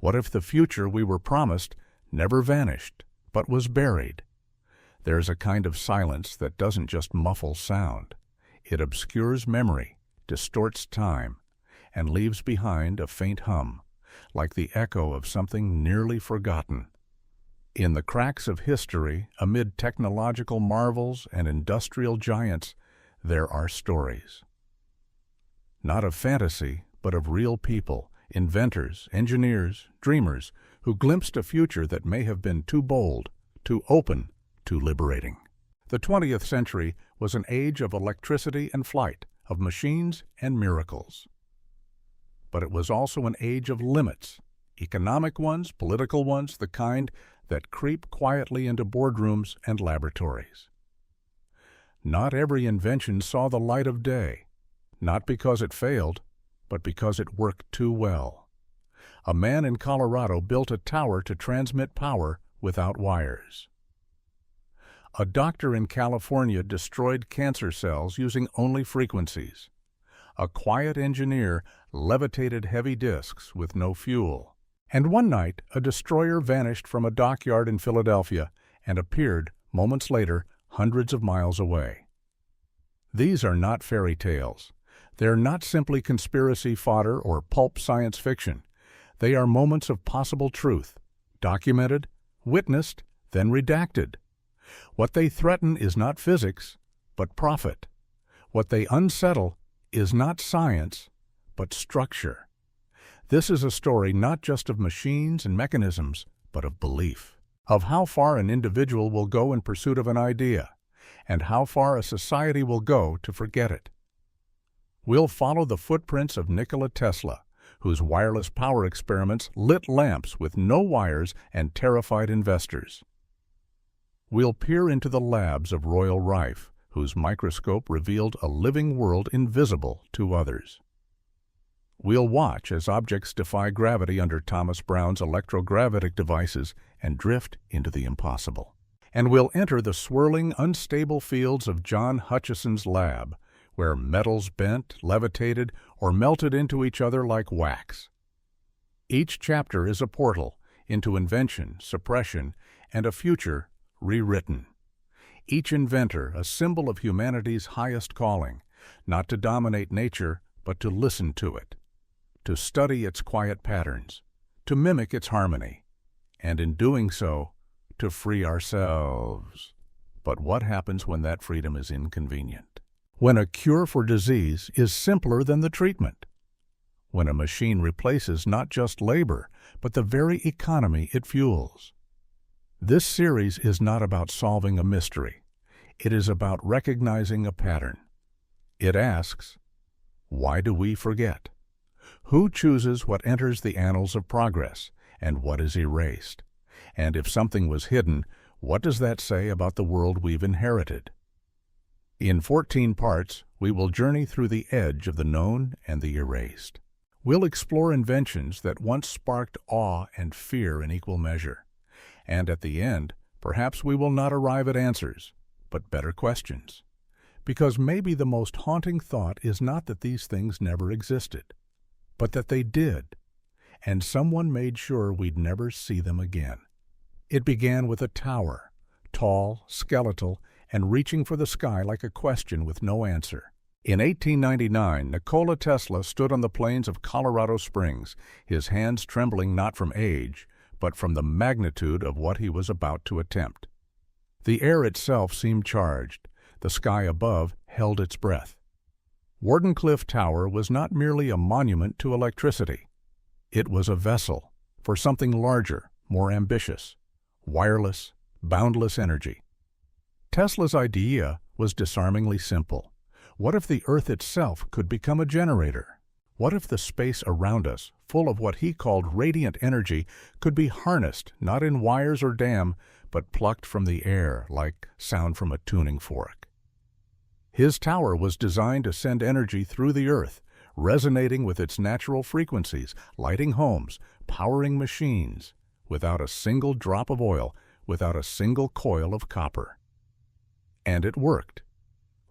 What if the future we were promised never vanished, but was buried? There's a kind of silence that doesn't just muffle sound. It obscures memory, distorts time, and leaves behind a faint hum, like the echo of something nearly forgotten. In the cracks of history, amid technological marvels and industrial giants, there are stories. Not of fantasy, but of real people, inventors, engineers, dreamers, who glimpsed a future that may have been too bold, too open, too liberating. The 20th century was an age of electricity and flight, of machines and miracles. But it was also an age of limits, economic ones, political ones, the kind that creep quietly into boardrooms and laboratories. Not every invention saw the light of day, not because it failed, but because it worked too well. A man in Colorado built a tower to transmit power without wires. A doctor in California destroyed cancer cells using only frequencies. A quiet engineer levitated heavy disks with no fuel. And one night, a destroyer vanished from a dockyard in Philadelphia and appeared, moments later, hundreds of miles away. These are not fairy tales. They're not simply conspiracy fodder or pulp science fiction. They are moments of possible truth, documented, witnessed, then redacted. What they threaten is not physics, but profit. What they unsettle is not science, but structure. This is a story not just of machines and mechanisms, but of belief, of how far an individual will go in pursuit of an idea, and how far a society will go to forget it. We'll follow the footprints of Nikola Tesla, whose wireless power experiments lit lamps with no wires and terrified investors. We'll peer into the labs of Royal Rife, whose microscope revealed a living world invisible to others. We'll watch as objects defy gravity under Thomas Brown's electrogravitic devices and drift into the impossible. And we'll enter the swirling, unstable fields of John Hutchison's lab, where metals bent, levitated, or melted into each other like wax. Each chapter is a portal into invention, suppression, and a future rewritten. Each inventor a symbol of humanity's highest calling, not to dominate nature, but to listen to it, to study its quiet patterns, to mimic its harmony, and in doing so, to free ourselves. But what happens when that freedom is inconvenient? When a cure for disease is simpler than the treatment? When a machine replaces not just labor, but the very economy it fuels? This series is not about solving a mystery. It is about recognizing a pattern. It asks, why do we forget? Who chooses what enters the annals of progress, and what is erased? And if something was hidden, what does that say about the world we've inherited? In 14 parts, we will journey through the edge of the known and the erased. We'll explore inventions that once sparked awe and fear in equal measure. And at the end, perhaps we will not arrive at answers, but better questions. Because maybe the most haunting thought is not that these things never existed, but that they did, and someone made sure we'd never see them again. It began with a tower, tall, skeletal, and reaching for the sky like a question with no answer. In 1899, Nikola Tesla stood on the plains of Colorado Springs, his hands trembling not from age, but from the magnitude of what he was about to attempt. The air itself seemed charged. The sky above held its breath. Wardenclyffe Tower was not merely a monument to electricity. It was a vessel for something larger, more ambitious, wireless, boundless energy. Tesla's idea was disarmingly simple. What if the Earth itself could become a generator? What if the space around us, full of what he called radiant energy, could be harnessed not in wires or dam, but plucked from the air like sound from a tuning fork? His tower was designed to send energy through the Earth, resonating with its natural frequencies, lighting homes, powering machines, without a single drop of oil, without a single coil of copper. And it worked.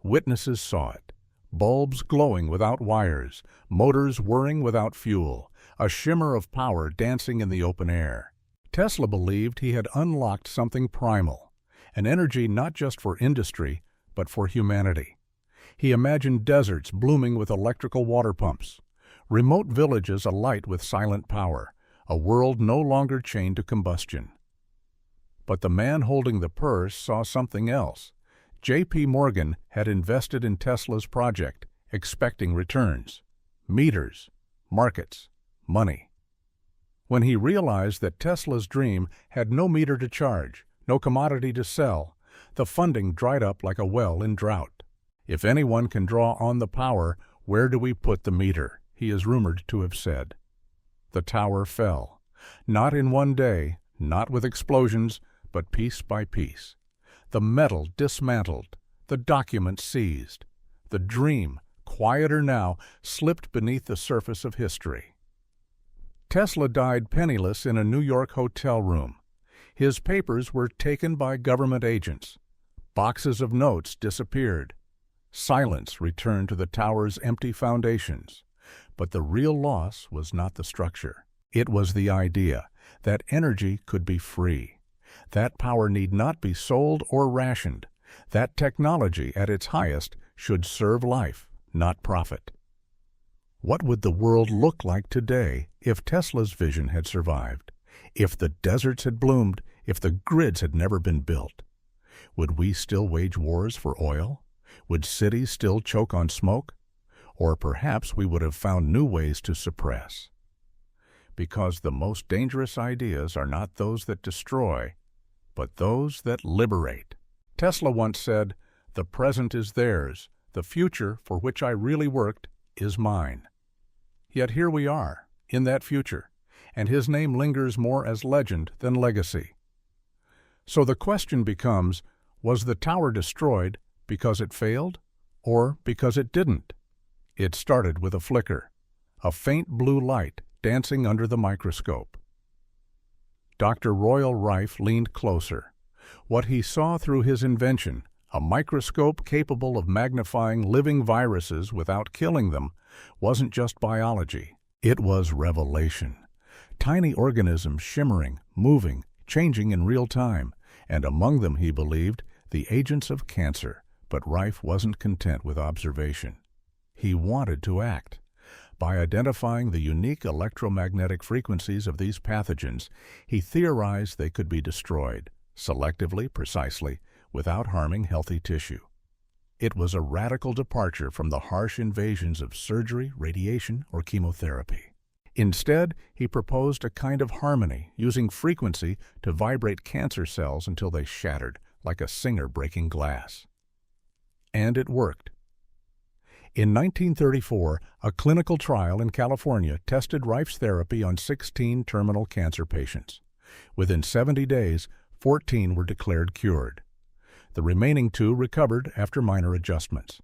Witnesses saw it. Bulbs glowing without wires, motors whirring without fuel, a shimmer of power dancing in the open air. Tesla believed he had unlocked something primal, an energy not just for industry, but for humanity. He imagined deserts blooming with electrical water pumps, remote villages alight with silent power, a world no longer chained to combustion. But the man holding the purse saw something else. J.P. Morgan had invested in Tesla's project, expecting returns. Meters, markets, money. When he realized that Tesla's dream had no meter to charge, no commodity to sell, the funding dried up like a well in drought. If anyone can draw on the power, where do we put the meter? He is rumored to have said. The tower fell. Not in one day, not with explosions, but piece by piece. The metal dismantled, the documents seized. The dream, quieter now, slipped beneath the surface of history. Tesla died penniless in a New York hotel room. His papers were taken by government agents. Boxes of notes disappeared. Silence returned to the tower's empty foundations. But the real loss was not the structure. It was the idea that energy could be free. That power need not be sold or rationed. That technology at its highest should serve life, not profit. What would the world look like today if Tesla's vision had survived? If the deserts had bloomed? If the grids had never been built? Would we still wage wars for oil? Would cities still choke on smoke? Or perhaps we would have found new ways to suppress. Because the most dangerous ideas are not those that destroy, but those that liberate. Tesla once said, "The present is theirs. The future, for which I really worked, is mine." Yet here we are, in that future, and his name lingers more as legend than legacy. So the question becomes, was the tower destroyed because it failed, or because it didn't? It started with a flicker, a faint blue light dancing under the microscope. Dr. Royal Rife leaned closer. What he saw through his invention, a microscope capable of magnifying living viruses without killing them, wasn't just biology. It was revelation. Tiny organisms shimmering, moving, changing in real time, and among them, he believed, the agents of cancer. But Rife wasn't content with observation. He wanted to act. By identifying the unique electromagnetic frequencies of these pathogens, he theorized they could be destroyed, selectively, precisely, without harming healthy tissue. It was a radical departure from the harsh invasions of surgery, radiation, or chemotherapy. Instead, he proposed a kind of harmony, using frequency to vibrate cancer cells until they shattered, like a singer breaking glass. And it worked. In 1934, a clinical trial in California tested Rife's therapy on 16 terminal cancer patients. Within 70 days, 14 were declared cured. The remaining 2 recovered after minor adjustments.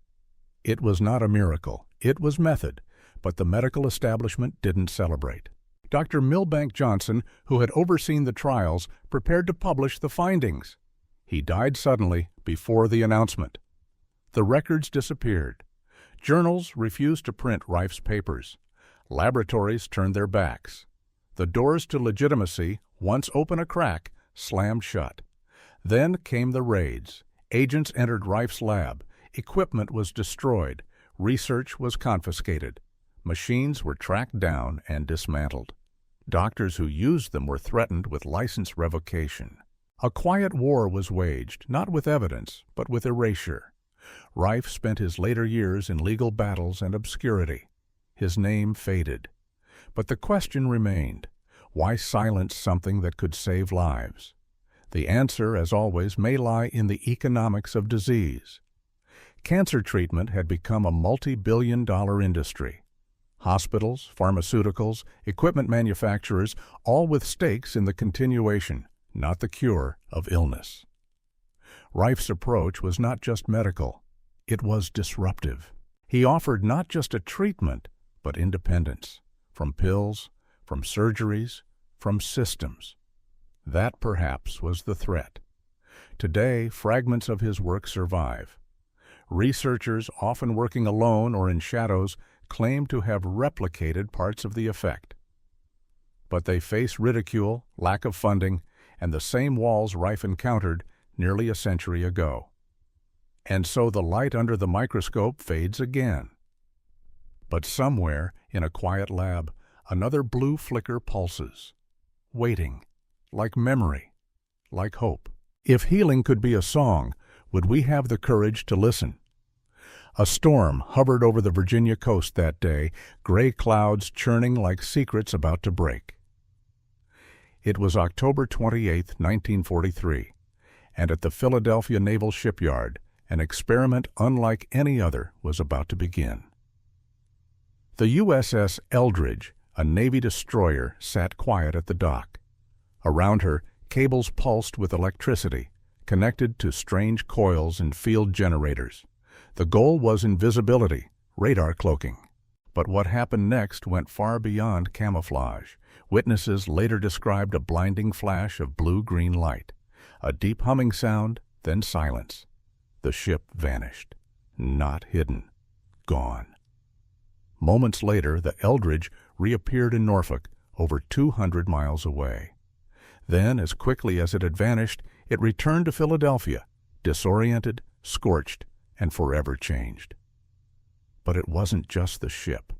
It was not a miracle, it was method, but the medical establishment didn't celebrate. Dr. Milbank Johnson, who had overseen the trials, prepared to publish the findings. He died suddenly before the announcement. The records disappeared. Journals refused to print Rife's papers. Laboratories turned their backs. The doors to legitimacy, once open a crack, slammed shut. Then came the raids. Agents entered Rife's lab. Equipment was destroyed. Research was confiscated. Machines were tracked down and dismantled. Doctors who used them were threatened with license revocation. A quiet war was waged, not with evidence, but with erasure. Rife spent his later years in legal battles and obscurity. His name faded. But the question remained, why silence something that could save lives? The answer, as always, may lie in the economics of disease. Cancer treatment had become a multi-billion-dollar industry. Hospitals, pharmaceuticals, equipment manufacturers, all with stakes in the continuation, not the cure, of illness. Rife's approach was not just medical, it was disruptive. He offered not just a treatment, but independence, from pills, from surgeries, from systems. That, perhaps, was the threat. Today, fragments of his work survive. Researchers, often working alone or in shadows, claim to have replicated parts of the effect. but they face ridicule, lack of funding, and the same walls Rife encountered nearly a century ago. And so the light under the microscope fades again. But somewhere, in a quiet lab, another blue flicker pulses, waiting, like memory, like hope. If healing could be a song, would we have the courage to listen? A storm hovered over the Virginia coast that day, gray clouds churning like secrets about to break. It was October 28, 1943, and at the Philadelphia Naval Shipyard, an experiment unlike any other was about to begin. The USS Eldridge, a Navy destroyer, sat quiet at the dock. Around her, cables pulsed with electricity, connected to strange coils and field generators. The goal was invisibility, radar cloaking. But what happened next went far beyond camouflage. Witnesses later described a blinding flash of blue-green light, a deep humming sound, then silence. The ship vanished. Not hidden. Gone. Moments later, the Eldridge reappeared in Norfolk, over 200 miles away. Then, as quickly as it had vanished, it returned to Philadelphia, disoriented, scorched, and forever changed. But it wasn't just the ship.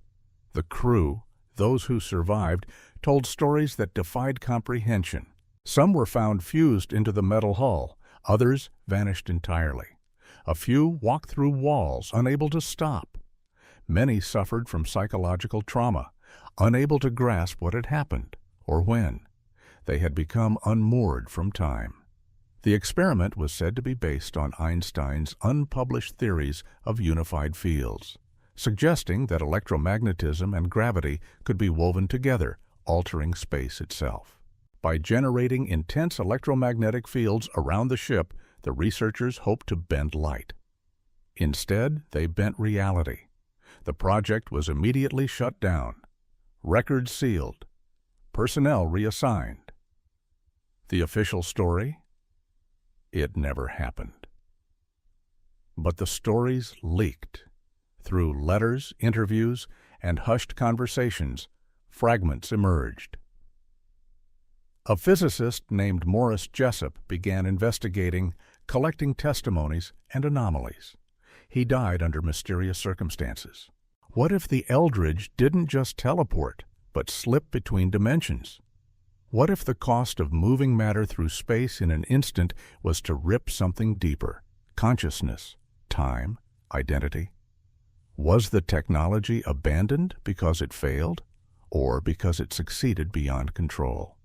The crew, those who survived, told stories that defied comprehension. Some were found fused into the metal hull, others vanished entirely. A few walked through walls, unable to stop. Many suffered from psychological trauma, unable to grasp what had happened or when. They had become unmoored from time. The experiment was said to be based on Einstein's unpublished theories of unified fields, suggesting that electromagnetism and gravity could be woven together, altering space itself. By generating intense electromagnetic fields around the ship, the researchers hoped to bend light. Instead, they bent reality. The project was immediately shut down, records sealed, personnel reassigned. The official story? It never happened. But the stories leaked. Through letters, interviews, and hushed conversations, fragments emerged. A physicist named Morris Jessup began investigating, collecting testimonies and anomalies. He died under mysterious circumstances. What if the Eldridge didn't just teleport, but slip between dimensions? What if the cost of moving matter through space in an instant was to rip something deeper? Consciousness, time, identity. Was the technology abandoned because it failed, or because it succeeded beyond control?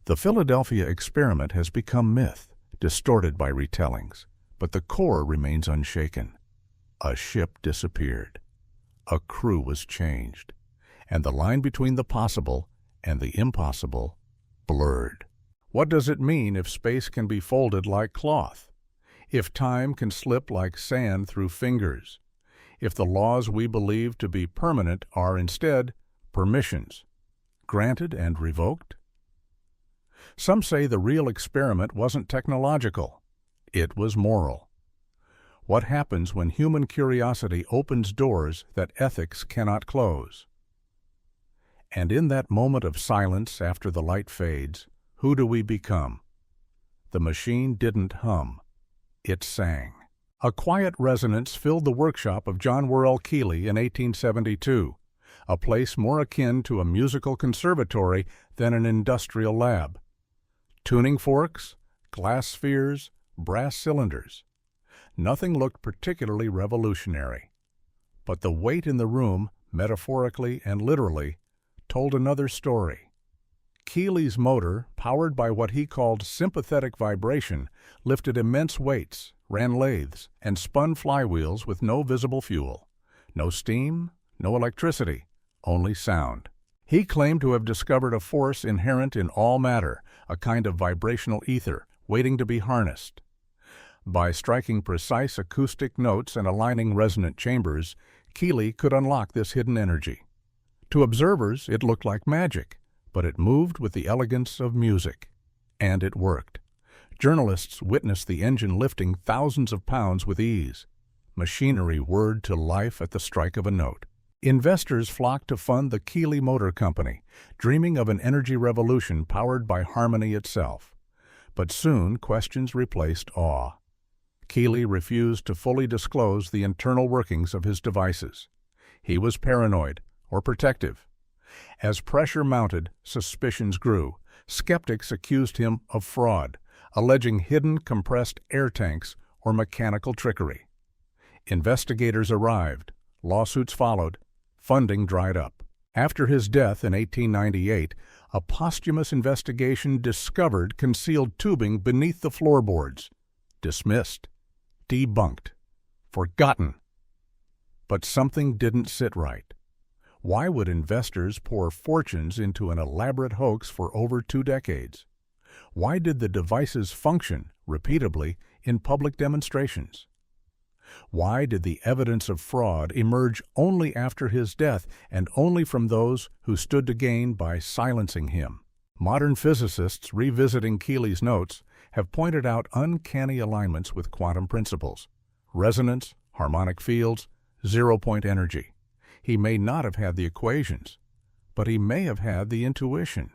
The Philadelphia experiment has become myth, distorted by retellings, but the core remains unshaken. A ship disappeared. A crew was changed, and the line between the possible and the impossible blurred. What does it mean if space can be folded like cloth? If time can slip like sand through fingers? If the laws we believe to be permanent are instead permissions, granted and revoked? Some say the real experiment wasn't technological. It was moral. What happens when human curiosity opens doors that ethics cannot close? And in that moment of silence after the light fades, who do we become? The machine didn't hum. It sang. A quiet resonance filled the workshop of John Worrell Keely in 1872, a place more akin to a musical conservatory than an industrial lab. Tuning forks, glass spheres, brass cylinders. Nothing looked particularly revolutionary. But the weight in the room, metaphorically and literally, told another story. Keely's motor, powered by what he called sympathetic vibration, lifted immense weights, ran lathes, and spun flywheels with no visible fuel. No steam, no electricity, only sound. He claimed to have discovered a force inherent in all matter, a kind of vibrational ether, waiting to be harnessed. By striking precise acoustic notes and aligning resonant chambers, Keely could unlock this hidden energy. To observers, it looked like magic, but it moved with the elegance of music. And it worked. Journalists witnessed the engine lifting thousands of pounds with ease. Machinery whirred to life at the strike of a note. Investors flocked to fund the Keeley Motor Company, dreaming of an energy revolution powered by harmony itself. But soon questions replaced awe. Keeley refused to fully disclose the internal workings of his devices. He was paranoid or protective. As pressure mounted, suspicions grew. Skeptics accused him of fraud, alleging hidden compressed air tanks or mechanical trickery. Investigators arrived, lawsuits followed, funding dried up. After his death in 1898, a posthumous investigation discovered concealed tubing beneath the floorboards. Dismissed, debunked, forgotten. But something didn't sit right. Why would investors pour fortunes into an elaborate hoax for over 2 decades? Why did the devices function repeatedly in public demonstrations? Why did the evidence of fraud emerge only after his death and only from those who stood to gain by silencing him? Modern physicists revisiting Keeley's notes have pointed out uncanny alignments with quantum principles: resonance, harmonic fields, zero-point energy. He may not have had the equations, but he may have had the intuition.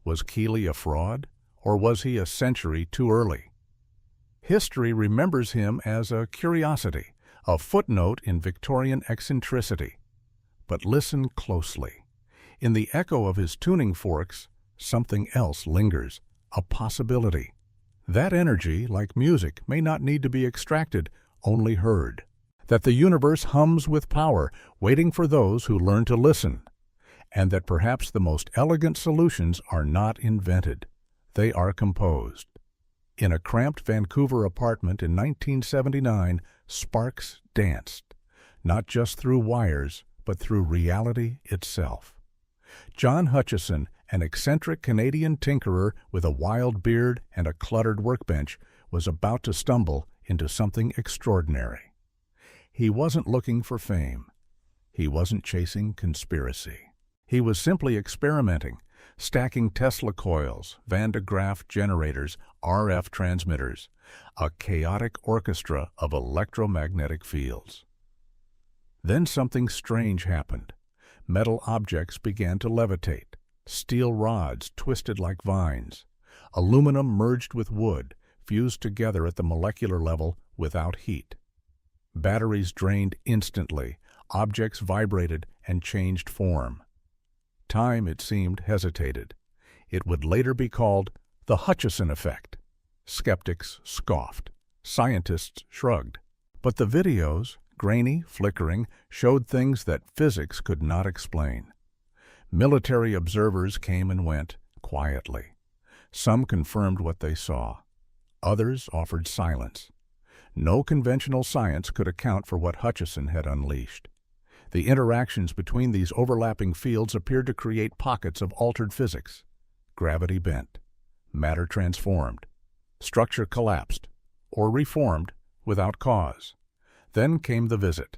Was Keeley a fraud, or was he a century too early? History remembers him as a curiosity, a footnote in Victorian eccentricity. But listen closely. In the echo of his tuning forks, something else lingers, a possibility. That energy, like music, may not need to be extracted, only heard. That the universe hums with power, waiting for those who learn to listen. And that perhaps the most elegant solutions are not invented. They are composed. In a cramped Vancouver apartment in 1979, sparks danced, not just through wires, but through reality itself. John Hutchison, an eccentric Canadian tinkerer with a wild beard and a cluttered workbench, was about to stumble into something extraordinary. He wasn't looking for fame. He wasn't chasing conspiracy. He was simply experimenting, stacking Tesla coils, Van de Graaff generators, RF transmitters, a chaotic orchestra of electromagnetic fields. Then something strange happened. Metal objects began to levitate. Steel rods twisted like vines. Aluminum merged with wood, fused together at the molecular level without heat. Batteries drained instantly. Objects vibrated and changed form. Time, it seemed, hesitated. It would later be called the Hutchison effect. Skeptics scoffed. Scientists shrugged. But the videos, grainy, flickering, showed things that physics could not explain. Military observers came and went, quietly. Some confirmed what they saw. Others offered silence. No conventional science could account for what Hutchison had unleashed. The interactions between these overlapping fields appeared to create pockets of altered physics. Gravity bent. Matter transformed. Structure collapsed, or reformed, without cause. Then came the visit.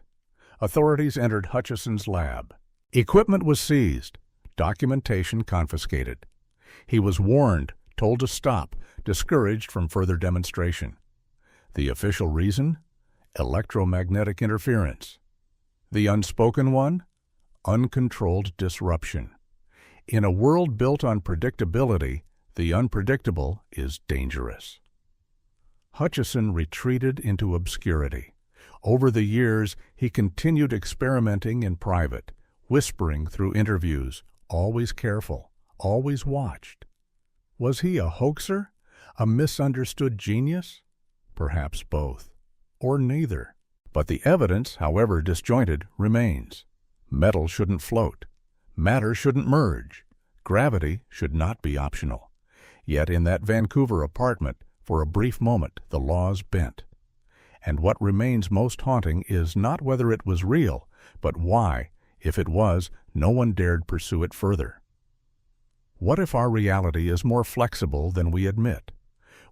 Authorities entered Hutchison's lab. Equipment was seized. Documentation confiscated. He was warned, told to stop, discouraged from further demonstration. The official reason? Electromagnetic interference. The unspoken one? Uncontrolled disruption. In a world built on predictability, the unpredictable is dangerous. Hutchison retreated into obscurity. Over the years, he continued experimenting in private, whispering through interviews, always careful, always watched. Was he a hoaxer? A misunderstood genius? Perhaps both, or neither. But the evidence, however disjointed, remains. Metal shouldn't float. Matter shouldn't merge. Gravity should not be optional. Yet in that Vancouver apartment, for a brief moment, the laws bent. And what remains most haunting is not whether it was real, but why, if it was, no one dared pursue it further. What if our reality is more flexible than we admit?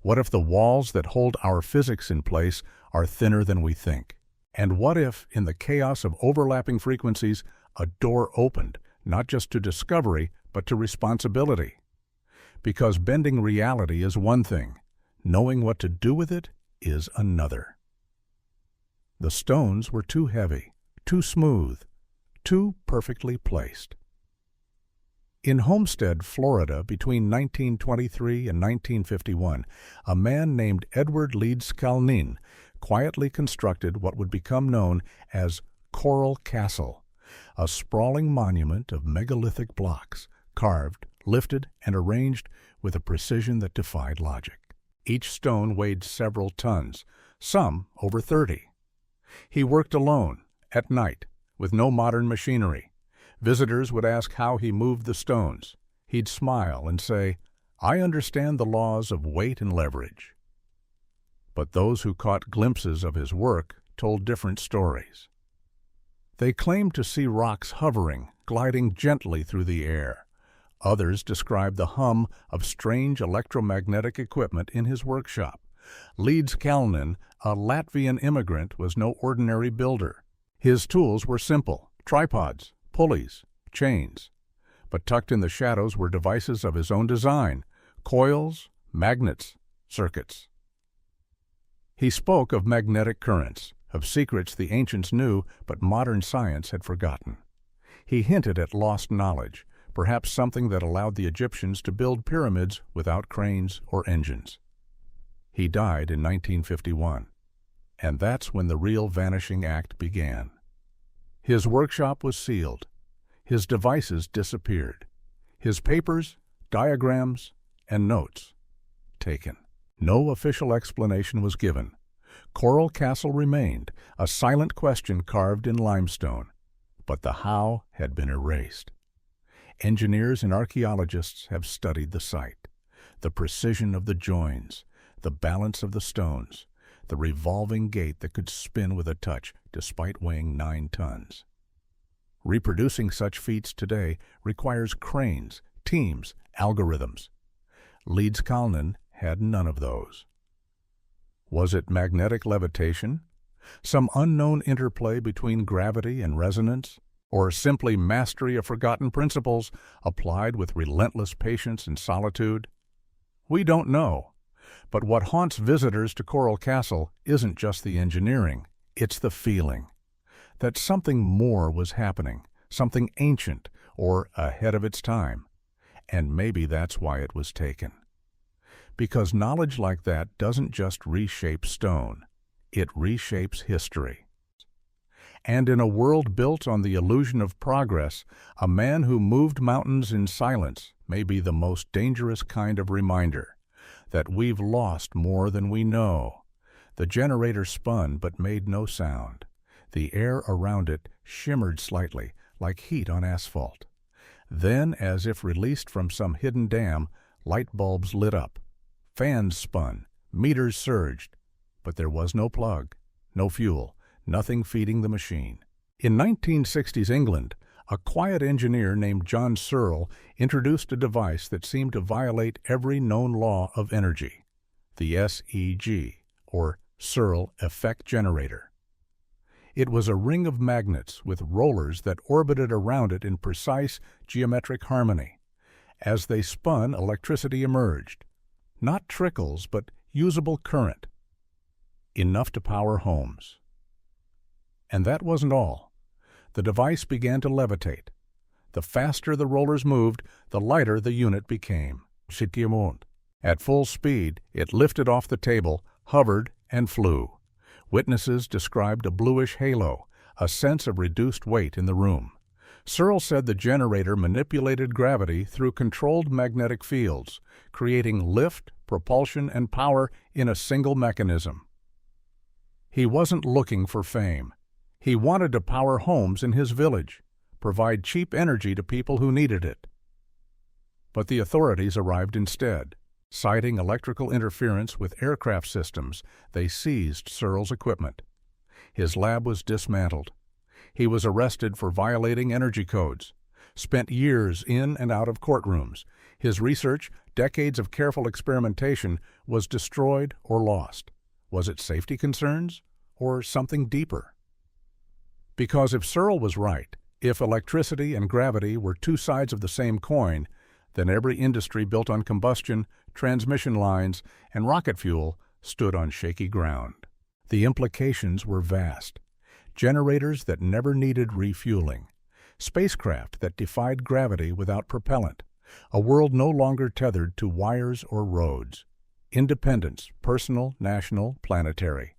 What if the walls that hold our physics in place are thinner than we think? And what if, in the chaos of overlapping frequencies, a door opened, not just to discovery, but to responsibility? Because bending reality is one thing, knowing what to do with it is another. The stones were too heavy, too smooth, too perfectly placed. In Homestead, Florida, between 1923 and 1951, a man named Edward Leeds Kalnin quietly constructed what would become known as Coral Castle, a sprawling monument of megalithic blocks, carved, lifted, and arranged with a precision that defied logic. Each stone weighed several tons, some over 30. He worked alone, at night, with no modern machinery. Visitors would ask how he moved the stones. He'd smile and say, "I understand the laws of weight and leverage." But those who caught glimpses of his work told different stories. They claimed to see rocks hovering, gliding gently through the air. Others described the hum of strange electromagnetic equipment in his workshop. Leeds Kalnin, a Latvian immigrant, was no ordinary builder. His tools were simple: tripods, pulleys, chains. But tucked in the shadows were devices of his own design: coils, magnets, circuits. He spoke of magnetic currents, of secrets the ancients knew but modern science had forgotten. He hinted at lost knowledge, perhaps something that allowed the Egyptians to build pyramids without cranes or engines. He died in 1951, and that's when the real vanishing act began. His workshop was sealed. His devices disappeared. His papers, diagrams, and notes taken. No official explanation was given. Coral Castle remained, a silent question carved in limestone, but the how had been erased. Engineers and archaeologists have studied the site: the precision of the joins, the balance of the stones, the revolving gate that could spin with a touch despite weighing 9 tons. Reproducing such feats today requires cranes, teams, algorithms. Leeds Kalnin had none of those. Was it magnetic levitation? Some unknown interplay between gravity and resonance? Or simply mastery of forgotten principles applied with relentless patience and solitude? We don't know. But what haunts visitors to Coral Castle isn't just the engineering, it's the feeling that something more was happening, something ancient or ahead of its time. And maybe that's why it was taken. Because knowledge like that doesn't just reshape stone, it reshapes history. And in a world built on the illusion of progress, a man who moved mountains in silence may be the most dangerous kind of reminder that we've lost more than we know. The generator spun but made no sound. The air around it shimmered slightly, like heat on asphalt. Then, as if released from some hidden dam, light bulbs lit up. Fans spun, meters surged, but there was no plug, no fuel, nothing feeding the machine. In 1960s England, a quiet engineer named John Searle introduced a device that seemed to violate every known law of energy: the SEG, or Searle Effect Generator. It was a ring of magnets with rollers that orbited around it in precise geometric harmony. As they spun, electricity emerged. Not trickles, but usable current. Enough to power homes. And that wasn't all. The device began to levitate. The faster the rollers moved, the lighter the unit became. At full speed, it lifted off the table, hovered, and flew. Witnesses described a bluish halo, a sense of reduced weight in the room. Searle said the generator manipulated gravity through controlled magnetic fields, creating lift, propulsion, and power in a single mechanism. He wasn't looking for fame. He wanted to power homes in his village, provide cheap energy to people who needed it. But the authorities arrived instead. Citing electrical interference with aircraft systems, they seized Searle's equipment. His lab was dismantled. He was arrested for violating energy codes, spent years in and out of courtrooms. His research, decades of careful experimentation, was destroyed or lost. Was it safety concerns or something deeper? Because if Searle was right, if electricity and gravity were two sides of the same coin, then every industry built on combustion, transmission lines, and rocket fuel stood on shaky ground. The implications were vast. Generators that never needed refueling, spacecraft that defied gravity without propellant, a world no longer tethered to wires or roads. Independence, personal, national, planetary.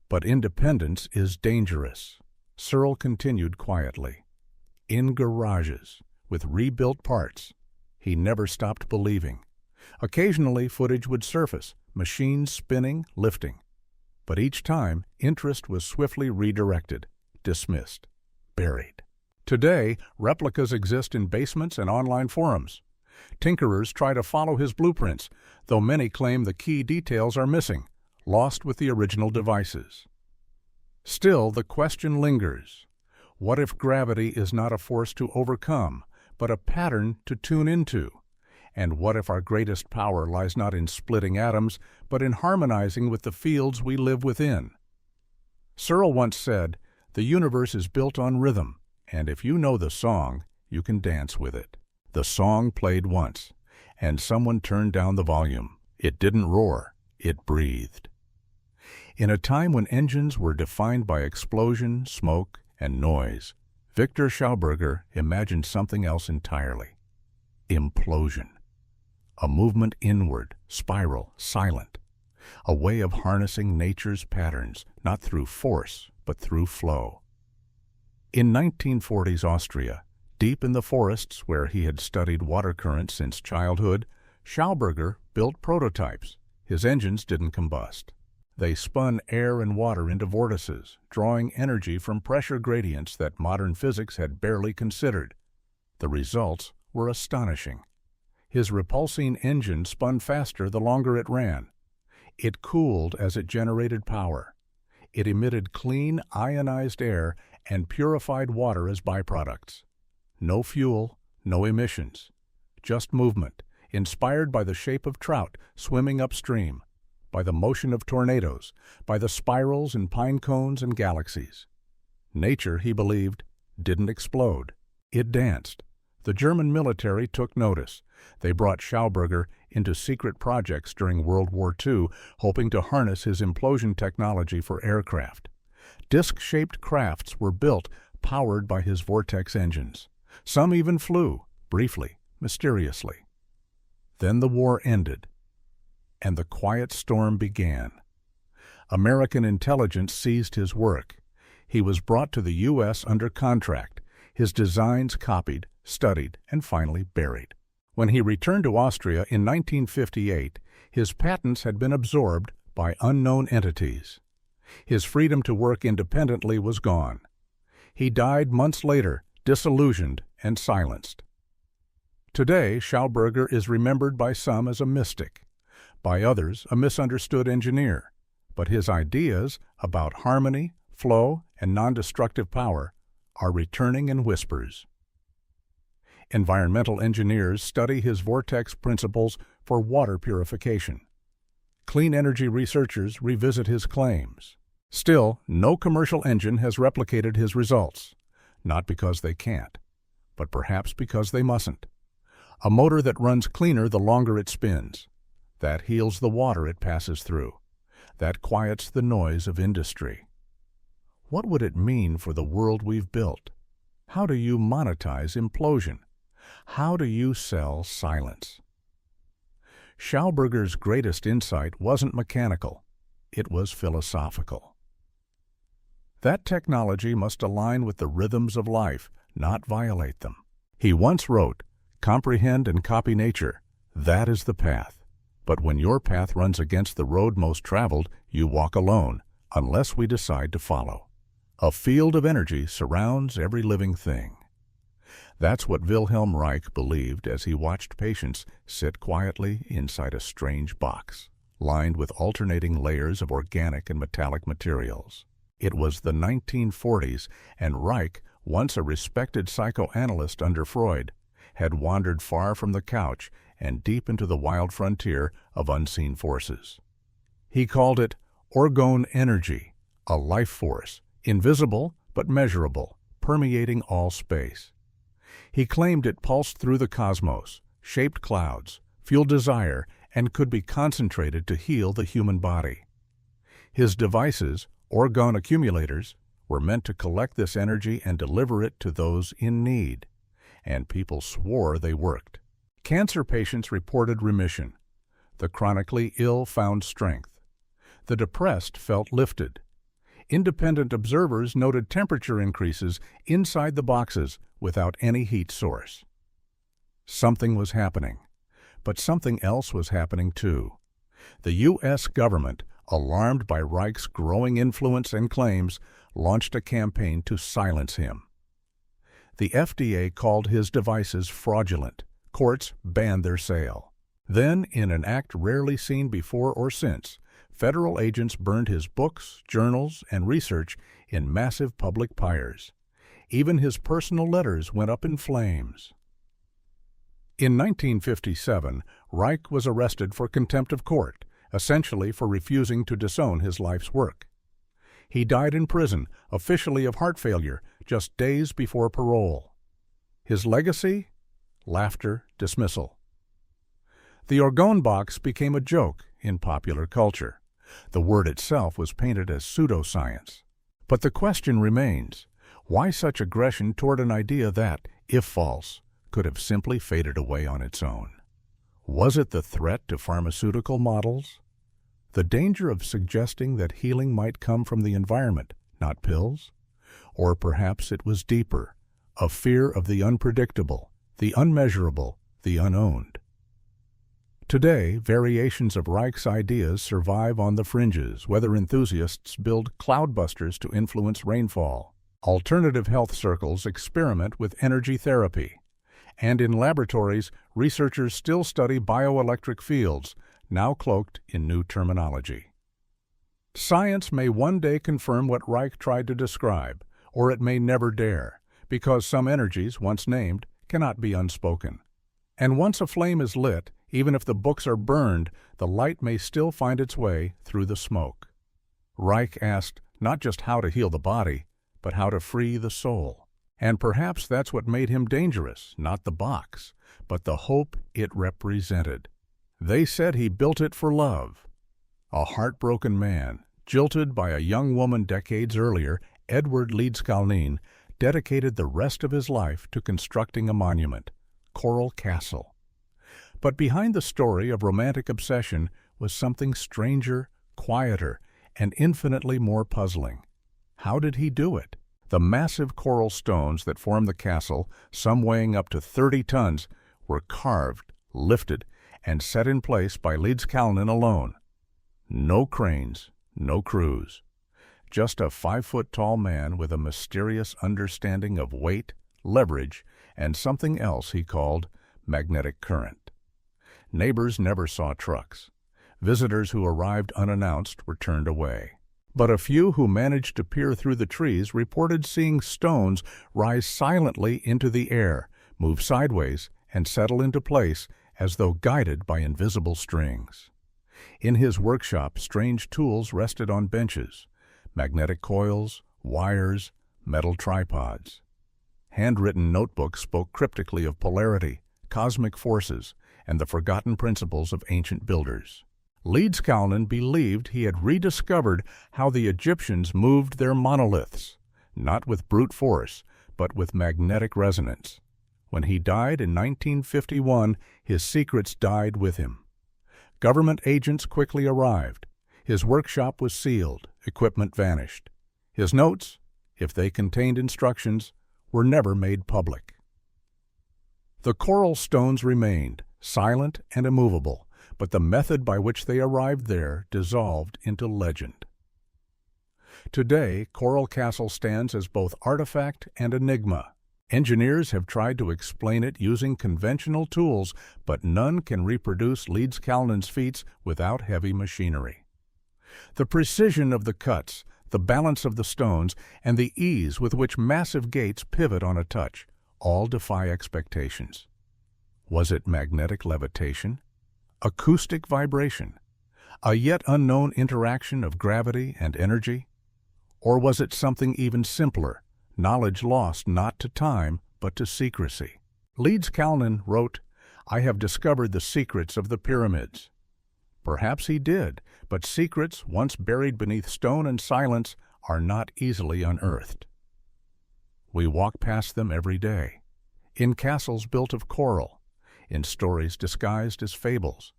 But independence is dangerous. Searle continued quietly. In garages, with rebuilt parts. He never stopped believing. Occasionally, footage would surface, machines spinning, lifting. But each time, interest was swiftly redirected, dismissed, buried. Today, replicas exist in basements and online forums. Tinkerers try to follow his blueprints, though many claim the key details are missing, lost with the original devices. Still, the question lingers. What if gravity is not a force to overcome, but a pattern to tune into? And what if our greatest power lies not in splitting atoms, but in harmonizing with the fields we live within? Searle once said, "The universe is built on rhythm, and if you know the song, you can dance with it." The song played once, and someone turned down the volume. It didn't roar, it breathed. In a time when engines were defined by explosion, smoke, and noise, Victor Schauberger imagined something else entirely. Implosion. A movement inward, spiral, silent. A way of harnessing nature's patterns, not through force, but through flow. In 1940s Austria, deep in the forests where he had studied water currents since childhood, Schauberger built prototypes. His engines didn't combust. They spun air and water into vortices, drawing energy from pressure gradients that modern physics had barely considered. The results were astonishing. His repulsine engine spun faster the longer it ran. It cooled as it generated power. It emitted clean, ionized air and purified water as byproducts. No fuel, no emissions. Just movement, inspired by the shape of trout swimming upstream, by the motion of tornadoes, by the spirals in pine cones and galaxies. Nature, he believed, didn't explode. It danced. The German military took notice. They brought Schauberger into secret projects during World War II, hoping to harness his implosion technology for aircraft. Disc-shaped crafts were built, powered by his vortex engines. Some even flew, briefly, mysteriously. Then the war ended, and the quiet storm began. American intelligence seized his work. He was brought to the U.S. under contract, his designs copied, studied, and finally buried. When he returned to Austria in 1958, his patents had been absorbed by unknown entities. His freedom to work independently was gone. He died months later, disillusioned and silenced. Today, Schauberger is remembered by some as a mystic, by others a misunderstood engineer, but his ideas about harmony, flow, and non-destructive power are returning in whispers. Environmental engineers study his vortex principles for water purification. Clean energy researchers revisit his claims. Still, no commercial engine has replicated his results, not because they can't, but perhaps because they mustn't. A motor that runs cleaner the longer it spins. That heals the water it passes through. That quiets the noise of industry. What would it mean for the world we've built? How do you monetize implosion? How do you sell silence? Schauberger's greatest insight wasn't mechanical. It was philosophical. That technology must align with the rhythms of life, not violate them. He once wrote, "Comprehend and copy nature. That is the path. But when your path runs against the road most traveled, you walk alone, unless we decide to follow." A field of energy surrounds every living thing. That's what Wilhelm Reich believed as he watched patients sit quietly inside a strange box, lined with alternating layers of organic and metallic materials. It was the 1940s, and Reich, once a respected psychoanalyst under Freud, had wandered far from the couch and deep into the wild frontier of unseen forces. He called it orgone energy, a life force, invisible but measurable, permeating all space. He claimed it pulsed through the cosmos, shaped clouds, fueled desire, and could be concentrated to heal the human body. His devices, orgone accumulators, were meant to collect this energy and deliver it to those in need, and people swore they worked. Cancer patients reported remission. The chronically ill found strength. The depressed felt lifted. Independent observers noted temperature increases inside the boxes without any heat source. Something was happening, but something else was happening too. The U.S. government, alarmed by Reich's growing influence and claims, launched a campaign to silence him. The FDA called his devices fraudulent. Courts banned their sale. Then, in an act rarely seen before or since, federal agents burned his books, journals, and research in massive public pyres. Even his personal letters went up in flames. In 1957, Reich was arrested for contempt of court, essentially for refusing to disown his life's work. He died in prison, officially of heart failure, just days before parole. His legacy? Laughter, dismissal. The orgone box became a joke in popular culture. The word itself was painted as pseudoscience. But the question remains, why such aggression toward an idea that, if false, could have simply faded away on its own? Was it the threat to pharmaceutical models? The danger of suggesting that healing might come from the environment, not pills? Or perhaps it was deeper, a fear of the unpredictable, the unmeasurable, the unowned. Today, variations of Reich's ideas survive on the fringes. Weather enthusiasts build cloudbusters to influence rainfall. Alternative health circles experiment with energy therapy. And in laboratories, researchers still study bioelectric fields, now cloaked in new terminology. Science may one day confirm what Reich tried to describe, or it may never dare, because some energies, once named, cannot be unspoken. And once a flame is lit, even if the books are burned, the light may still find its way through the smoke. Reich asked not just how to heal the body, but how to free the soul. And perhaps that's what made him dangerous, not the box, but the hope it represented. They said he built it for love. A heartbroken man, jilted by a young woman decades earlier, Edward Leedskalnin, dedicated the rest of his life to constructing a monument, Coral Castle. But behind the story of romantic obsession was something stranger, quieter, and infinitely more puzzling. How did he do it? The massive coral stones that form the castle, some weighing up to 30 tons, were carved, lifted, and set in place by Leedskalnin alone. No cranes, no crews. Just a 5-foot-tall man with a mysterious understanding of weight, leverage, and something else he called magnetic current. Neighbors never saw trucks. Visitors who arrived unannounced were turned away. But a few who managed to peer through the trees reported seeing stones rise silently into the air, move sideways, and settle into place as though guided by invisible strings. In his workshop, strange tools rested on benches, magnetic coils, wires, metal tripods. Handwritten notebooks spoke cryptically of polarity, cosmic forces, and the forgotten principles of ancient builders. Leedskalnin believed he had rediscovered how the Egyptians moved their monoliths, not with brute force, but with magnetic resonance. When he died in 1951, his secrets died with him. Government agents quickly arrived. His workshop was sealed, equipment vanished. His notes, if they contained instructions, were never made public. The coral stones remained, silent and immovable, but the method by which they arrived there dissolved into legend. Today, Coral Castle stands as both artifact and enigma. Engineers have tried to explain it using conventional tools, but none can reproduce Leedskalnin's feats without heavy machinery. The precision of the cuts, the balance of the stones, and the ease with which massive gates pivot on a touch all defy expectations. Was it magnetic levitation? Acoustic vibration? A yet unknown interaction of gravity and energy? Or was it something even simpler, knowledge lost not to time but to secrecy? Leedskalnin wrote, "I have discovered the secrets of the pyramids." Perhaps he did, but secrets, once buried beneath stone and silence, are not easily unearthed. We walk past them every day, in castles built of coral, in stories disguised as fables,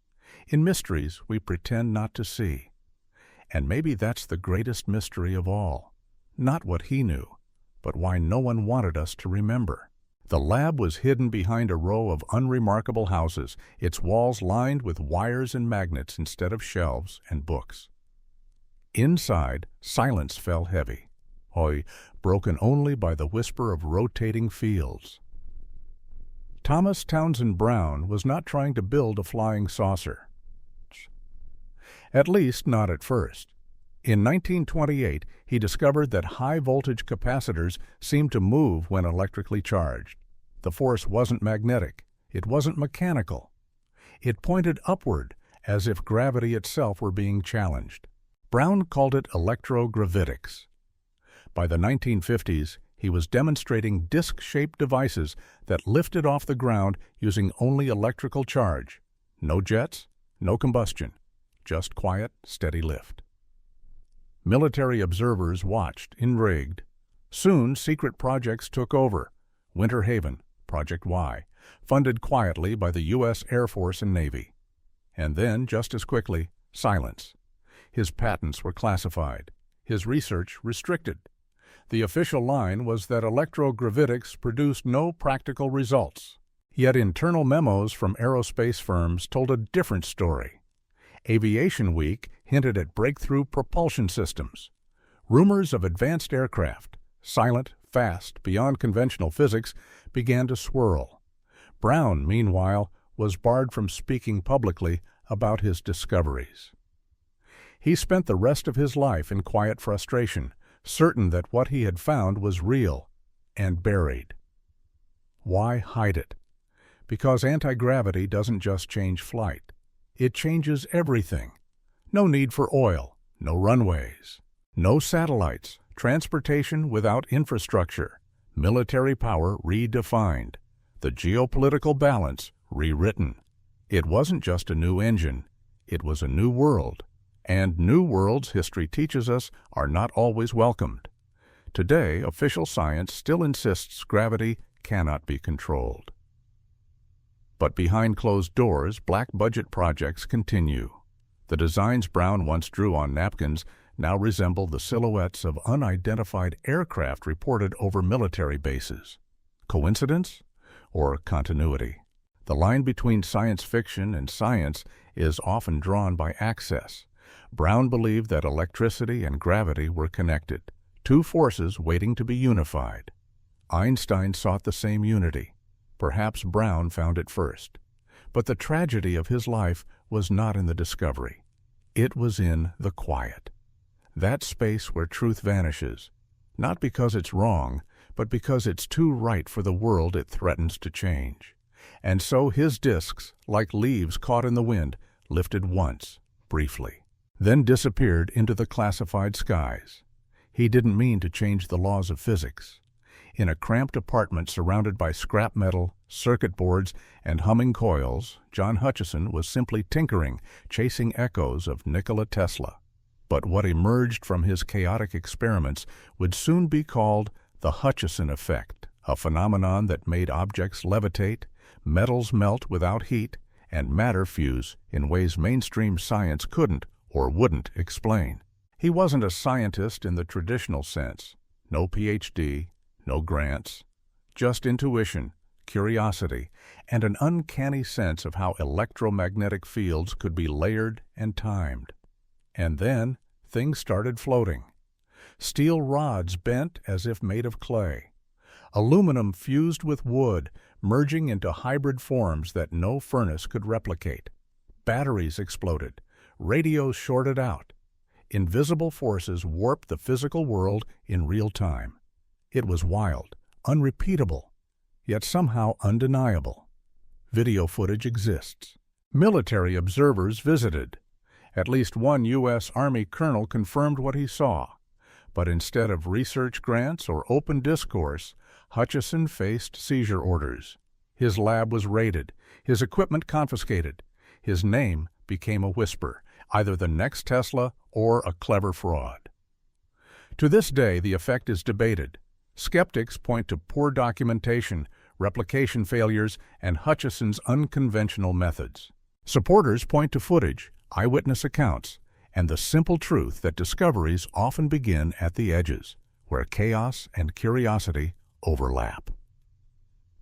in mysteries we pretend not to see. And maybe that's the greatest mystery of all, not what he knew, but why no one wanted us to remember. The lab was hidden behind a row of unremarkable houses, its walls lined with wires and magnets instead of shelves and books. Inside, silence fell heavy, broken only by the whisper of rotating fields. Thomas Townsend Brown was not trying to build a flying saucer. At least not at first. In 1928, he discovered that high-voltage capacitors seemed to move when electrically charged. The force wasn't magnetic. It wasn't mechanical. It pointed upward, as if gravity itself were being challenged. Brown called it electrogravitics. By the 1950s, he was demonstrating disc-shaped devices that lifted off the ground using only electrical charge. No jets, no combustion, just quiet, steady lift. Military observers watched, intrigued. Soon, secret projects took over. Winter Haven, Project Y, funded quietly by the U.S. Air Force and Navy. And then, just as quickly, silence. His patents were classified. His research restricted. The official line was that electrogravitics produced no practical results. Yet internal memos from aerospace firms told a different story. Aviation Week hinted at breakthrough propulsion systems. Rumors of advanced aircraft, silent, fast, beyond conventional physics, began to swirl. Brown, meanwhile, was barred from speaking publicly about his discoveries. He spent the rest of his life in quiet frustration, certain that what he had found was real and buried. Why hide it? Because anti-gravity doesn't just change flight. It changes everything. No need for oil, no runways, no satellites, transportation without infrastructure, military power redefined, the geopolitical balance rewritten. It wasn't just a new engine, it was a new world. And new worlds, history teaches us, are not always welcomed. Today, official science still insists gravity cannot be controlled. But behind closed doors, black-budget projects continue. The designs Brown once drew on napkins now resemble the silhouettes of unidentified aircraft reported over military bases. Coincidence? Or continuity? The line between science fiction and science is often drawn by access. Brown believed that electricity and gravity were connected, two forces waiting to be unified. Einstein sought the same unity. Perhaps Brown found it first. But the tragedy of his life was not in the discovery. It was in the quiet. That space where truth vanishes, not because it's wrong, but because it's too right for the world it threatens to change. And so his discs, like leaves caught in the wind, lifted once, briefly, then disappeared into the classified skies. He didn't mean to change the laws of physics. In a cramped apartment surrounded by scrap metal, circuit boards, and humming coils, John Hutchison was simply tinkering, chasing echoes of Nikola Tesla. But what emerged from his chaotic experiments would soon be called the Hutchison effect, a phenomenon that made objects levitate, metals melt without heat, and matter fuse in ways mainstream science couldn't or wouldn't explain. He wasn't a scientist in the traditional sense. No PhD, no grants, just intuition, curiosity, and an uncanny sense of how electromagnetic fields could be layered and timed. And then things started floating. Steel rods bent as if made of clay. Aluminum fused with wood, merging into hybrid forms that no furnace could replicate. Batteries exploded. Radios shorted out. Invisible forces warped the physical world in real time. It was wild, unrepeatable, yet somehow undeniable. Video footage exists. Military observers visited. At least one U.S. Army colonel confirmed what he saw. But instead of research grants or open discourse, Hutchison faced seizure orders. His lab was raided, his equipment confiscated. His name became a whisper, either the next Tesla or a clever fraud. To this day, the effect is debated. Skeptics point to poor documentation, replication failures, and Hutchison's unconventional methods. Supporters point to footage, eyewitness accounts, and the simple truth that discoveries often begin at the edges, where chaos and curiosity overlap.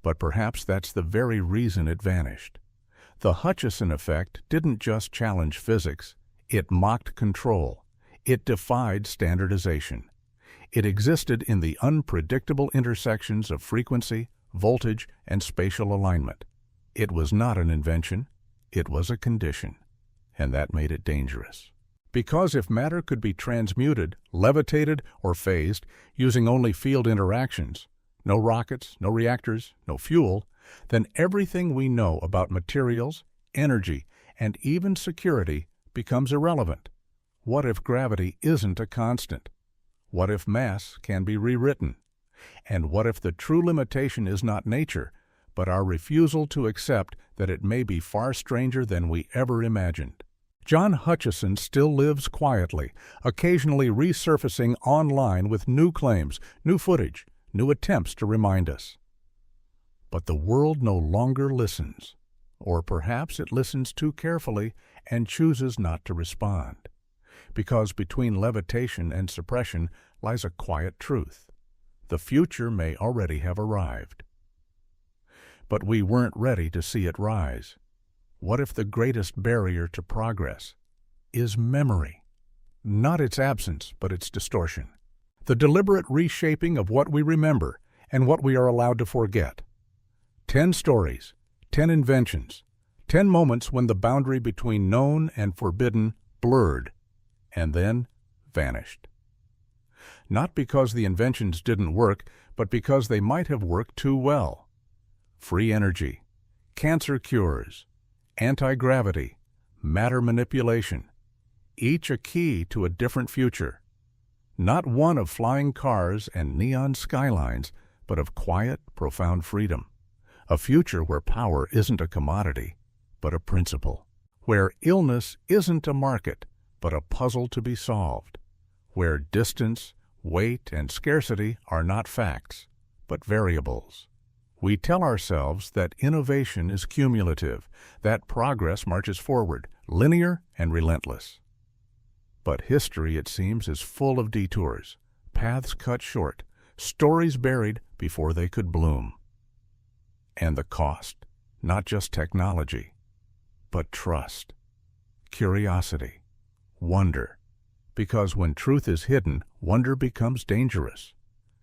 But perhaps that's the very reason it vanished. The Hutchison effect didn't just challenge physics, it mocked control. It defied standardization. It existed in the unpredictable intersections of frequency, voltage, and spatial alignment. It was not an invention, it was a condition, and that made it dangerous. Because if matter could be transmuted, levitated, or phased using only field interactions, no rockets, no reactors, no fuel, then everything we know about materials, energy, and even security becomes irrelevant. What if gravity isn't a constant? What if mass can be rewritten? And what if the true limitation is not nature, but our refusal to accept that it may be far stranger than we ever imagined? John Hutchison still lives quietly, occasionally resurfacing online with new claims, new footage, new attempts to remind us. But the world no longer listens, or perhaps it listens too carefully and chooses not to respond. Because between levitation and suppression lies a quiet truth. The future may already have arrived. But we weren't ready to see it rise. What if the greatest barrier to progress is memory? Not its absence, but its distortion. The deliberate reshaping of what we remember and what we are allowed to forget. 10 stories, 10 inventions, 10 moments when the boundary between known and forbidden blurred, and then vanished. Not because the inventions didn't work, but because they might have worked too well. Free energy, cancer cures, anti-gravity, matter manipulation, each a key to a different future. Not one of flying cars and neon skylines, but of quiet, profound freedom. A future where power isn't a commodity, but a principle. Where illness isn't a market, but a puzzle to be solved. Where distance, weight, and scarcity are not facts, but variables. We tell ourselves that innovation is cumulative, that progress marches forward, linear and relentless. But history, it seems, is full of detours, paths cut short, stories buried before they could bloom. And the cost, not just technology, but trust, curiosity, wonder. Because when truth is hidden, wonder becomes dangerous.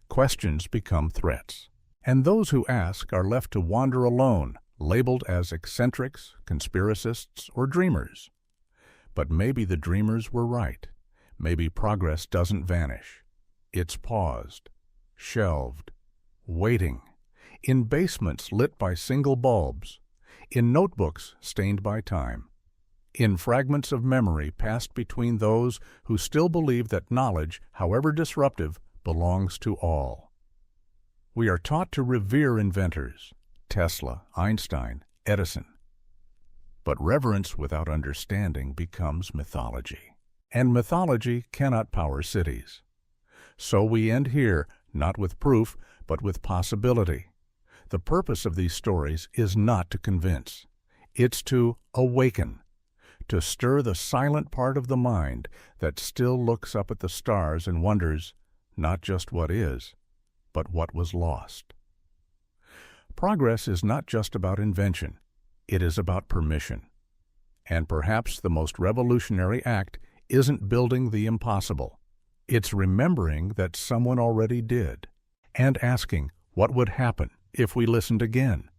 Questions become threats. And those who ask are left to wander alone, labeled as eccentrics, conspiracists, or dreamers. But maybe the dreamers were right. Maybe progress doesn't vanish. It's paused, shelved, waiting, in basements lit by single bulbs, in notebooks stained by time, in fragments of memory passed between those who still believe that knowledge, however disruptive, belongs to all. We are taught to revere inventors, Tesla, Einstein, Edison. But reverence without understanding becomes mythology. And mythology cannot power cities. So we end here, not with proof, but with possibility. The purpose of these stories is not to convince. It's to awaken, to stir the silent part of the mind that still looks up at the stars and wonders not just what is, but what was lost. Progress is not just about invention, it is about permission. And perhaps the most revolutionary act isn't building the impossible. It's remembering that someone already did, and asking what would happen if we listened again.